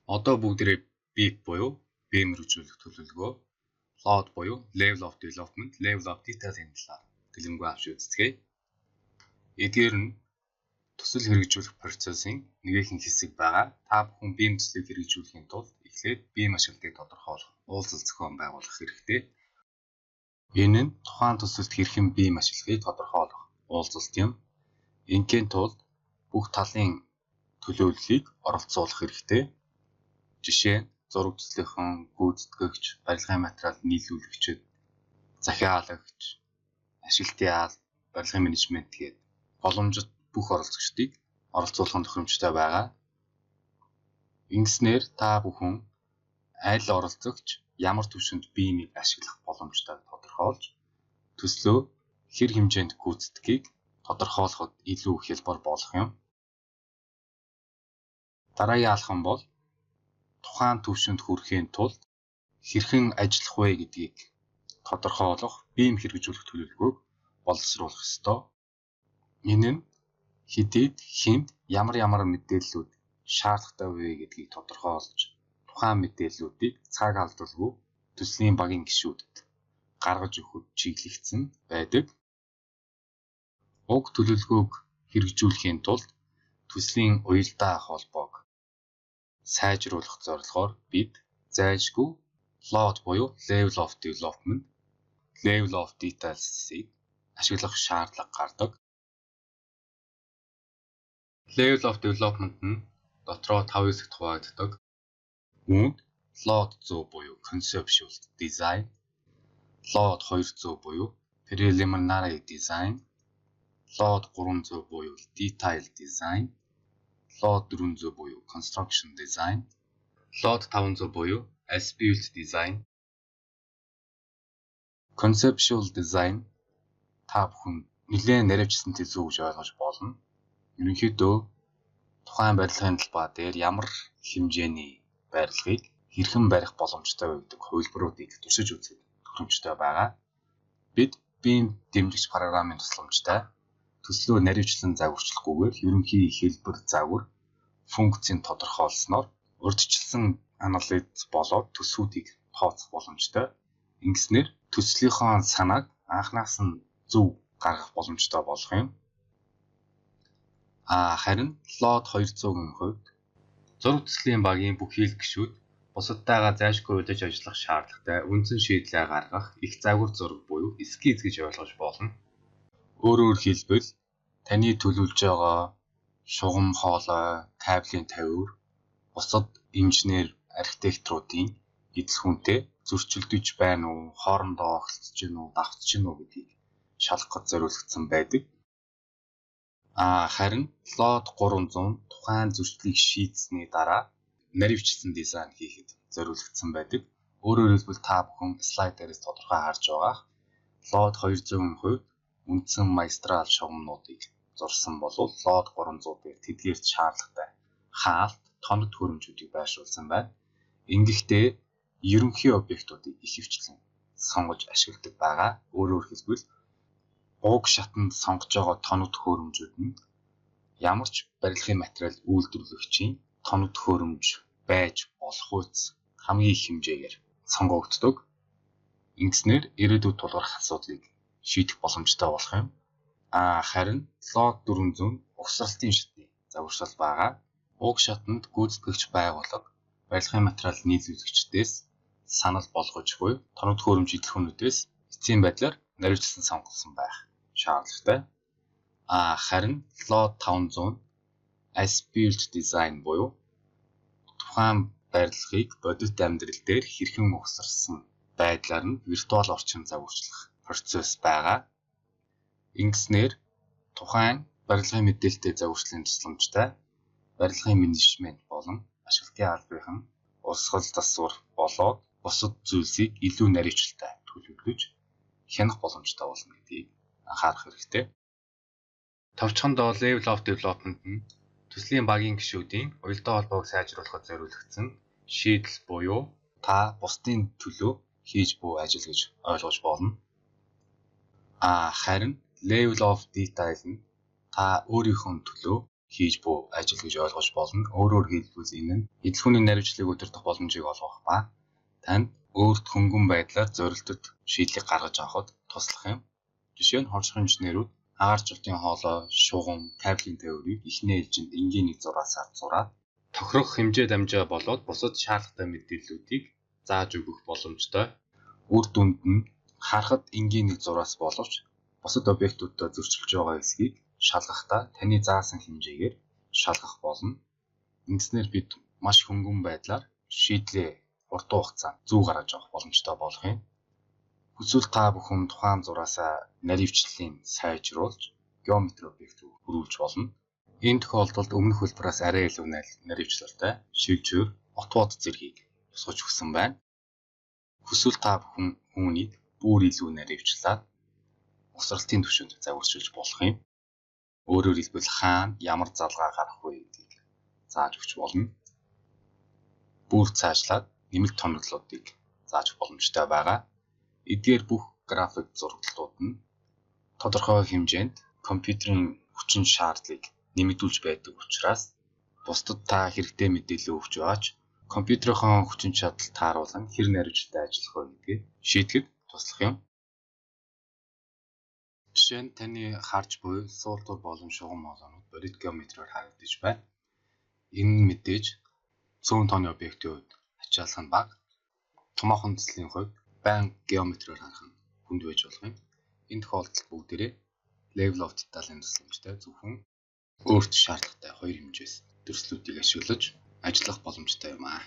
Одоо бүгдээрээ BIP буюу BIM рүүжүүлэх төлөвлөгөө, LOD буюу Level of Development, Level of Detail-ийн талаар дэлгэмгүй авч үзцгээе. Эдгээр нь төсөл хэрэгжүүлэх процессын нэгэн хэсэг байгаа. Та бүхэн BIM төслийг хэрэгжүүлэхийн тулд эхлээд BIM ашиглалтыг тодорхойлох уулзалт зохион байгуулах хэрэгтэй. Энэ нь тухайн төсөлд хэрхэн BIM ашиглагыг тодорхойлох уулзалт юм. Ингийн тулд бүх талын төлөвлөлийг оролцуулах хэрэгтэй. Жишээ нь зураг төслийнхэн, гүйцэтгэгч, барилгын материал нийлүүлэгчид, захиалагч, ашиглалтын яал, барилгын менежмент гээд боломжит бүх оролцогчдыг оролцуулах нь тохиромжтой байгаа. Ингэснээр та бүхэн аль оролцогч ямар түвшинд BIM-ийг ашиглах боломжтой тодорхойлж, төслөө хэр хэмжээнд гүйцэтгэлийг тодорхойлоход илүү хялбар болох юм. Дараагийн алхам бол тухайн түвшинд хүрэхийн тулд хэрхэн ажиллах вэ гэдгийг тодорхойлох BIM хэрэгжүүлэх төлөвлөгөөг боловсруулах ёстой. Энэ нь хэдийд хэнд ямар мэдээллүүд шаардлагатай вэ гэдгийг тодорхойлж, тухайн мэдээллүүдийг цаг алдалгүй төслийн багийн гишүүдэд гаргаж өгөхөд чиглэгдсэн байдаг. Уг төлөвлөгөөг хэрэгжүүлэхийн тулд төслийн уялдаа холбоог сайжруулах зорилгоор бид зайлшгүй LOD буюу Level of Development, Level of Details-ийг ашиглах шаардлага гардаг. Level of Development нь дотроо 5 хэсэгт хуваагддаг. Үүнд LOD 100 буюу Conceptual Design, LOD 200 буюу Preliminary Design, LOD 300 буюу Detail Design, LOD 400 буюу Construction Design, LOD 500 буюу As-Built Design. Conceptual Design та бүхэн нэлээд наривчсан төсөв гэж ойлгож болно. Ерөнхийдөө тухайн барилгын талбай дээр ямар хэмжээний барилгыг хэрхэн барих боломжтой вэ гэдэг хувилбаруудыг туршиж үзэх тохиромжтой байгаа. Бид BIM дэмжигч програмын тусламжтай төслөө наривчлан загварчлахгүйгээр ерөнхий хэлбэр загвар, функцийг тодорхойлсноор урьдчилсан анализ болоод төсвүүдийг тооцох боломжтой. Ингэснээр төслийнхөө санааг анхнаас нь зөв гаргах боломжтой болох юм. Харин LOD 200-ийн хувьд зураг төслийн багийн бүх хийх гишүүд бусадтайгаа зайлшгүй удаж ажиллах шаардлагатай үндсэн шийдлээ гаргах их загвар зураг буюу эскиз гэж ойлгож болно. Өөрөөр хэлбэл таны төлөвлөж байгаа шугам хоолой, кабелийн тавиур, бусад инженер, архитекторуудын эдл хүнтэй зөрчилдөж байна уу, хоорондоо огтлж гин үү, давтж гин үү гэдгийг шалгахад зориулагдсан байдаг. Харин LOD 300 тухайн зөрчлийг шийдсэний дараа наривчлсан дизайн хийхэд зориулагдсан байдаг. Өөрөөр хэлбэл та бүхэн слайд дээрээс тодорхой харж байгаа. LOD 200-ийн хувьд үндсэн магистрал шугамнуудыг зурсан бол LOD 300 дээр тэдгээрт шаардлагатай хаалт, тоног төхөөрөмжүүдийг байршуулсан байна. Ингэхдээ ерөнхий объектуудыг ихэвчлэн сонгож ашигладаг байгаа. Өөрөөр хэлбэл уг шатанд сонгож байгаа тоног төхөөрөмжүүд нь ямар ч барилгын материал үйлдвэрлэгчийн тоног төхөөрөмж байж болох үс хамгийн их хэмжээгээр сонгогддог. Ингэснээр ирээдүйд тулгарх асуудлыг шийдэх боломжтой болох юм. Харин LOD 400 угсралтын шатны загваршил байгаа. Уг шатанд гүйцэтгэгч байгууллага барилгын материал нийлүүлэгчдээс санал болгож буй тоног төхөөрөмж идэлхүүнүүдээс эцсийн байдлаар наривчлсан сонгосон байх шаардлагатай. Харин LOD 500 As-Built Design буюу тухайн барилгыг бодит амьдрал дээр хэрхэн угсарсан байдлаар нь виртуал орчинд загварчлах процесс байгаа. Ингэснээр тухайн барилгын мэдээлэлтэй загварчлалын тусламжтай барилгын менежмент болон ашиглалтын албахан урсгал засвар болоод бусад зүйлсийг илүү наривчлалтай төлөвлөж хянах боломжтой болно гэдгийг анхаарах хэрэгтэй. Товчхондоо Level of Development нь төслийн багийн гишүүдийн уялдаа холбоог сайжруулахад зориулагдсан шийдэл буюу та бусдын төлөө хийж буй ажил гэж ойлгож болно. Харин Level of Detail нь та өөрийнхөө төлөө хийж буй ажил гэж ойлгож болно. Өөрөөр хэлбэл энэ нь эдлхүүний наривчлалыг удирдах боломжийг олгох ба танд өөрт хөнгөн байдлаар зорилттой шийдлийг гаргаж авахд туслах юм. Жишээ нь хорших инженерүүд агаарчлалтын хоолой, шугам, кабелийн тээврийг эхний ээлжинд энгийн нэг зураасаар зураад тохирох хэмжээ дамжаа болоод бусад шаардлагатай мэдээллүүдийг зааж өгөх боломжтой. Үр дүнд нь харахад энгийн нэг зураас боловч бусад объектуудтай зөрчилж байгаа хэсгийг шалгахдаа таны заасан хэмжээгээр шалгах болно. Ингэснээр бид маш хөнгөн байдлаар шийдлээ урт хугацаанд зүү гаргаж авах боломжтой болох юм. Хүсвэл та бүхэн тухайн зураасаа наривчлалын сайжруулж геометри объект руу хөрвүүлж болно. Энэ тохиолдолд өмнөх хэлбэраас арай илүү наривчлалтай шилжүүр отвод зэргийг тусгаж өгсөн байна. Хүсвэл та бүхэн үүнийг бүр илүү наривчлаад усралтын түвшинд загварчилж болох юм. Өөрөөр хэлбэл хаана ямар залгаа гарах вэ гэдгийг зааж өгч болно. Бүр цаашлаад нэмэлт тоноглолтыг зааж өгөх боломжтой байгаа. Эдгээр бүх график зураглалууд нь тодорхой хэмжээнд компьютерийн хүчин шаардлагыг нэмэгдүүлж байдаг учраас бусдад та хэрэгтэй мэдээлэл өгч байгаач компьютерийн хүчин чадал тааруулан хэр наривчлалтай ажиллах вэ гэдгийг шийдэхэд туслах юм. Жишээ нь таны харж буй суултур болон шугам хоолойнууд бодит геометриээр харагдаж байна. Энэ мэдээж цөөн тооны объектын хувьд ачаалал нь бага. Томоохон төслийн хувьд байнга геометриээр харах нь хүнд байж болох юм. Энэ тохиолдолд бүгдээрээ level of detail-ын тусламжтай зөвхөн өөрт шаардлагатай хоёр хэмжээс төслүүдийг ашиглаж ажиллах боломжтой юм аа.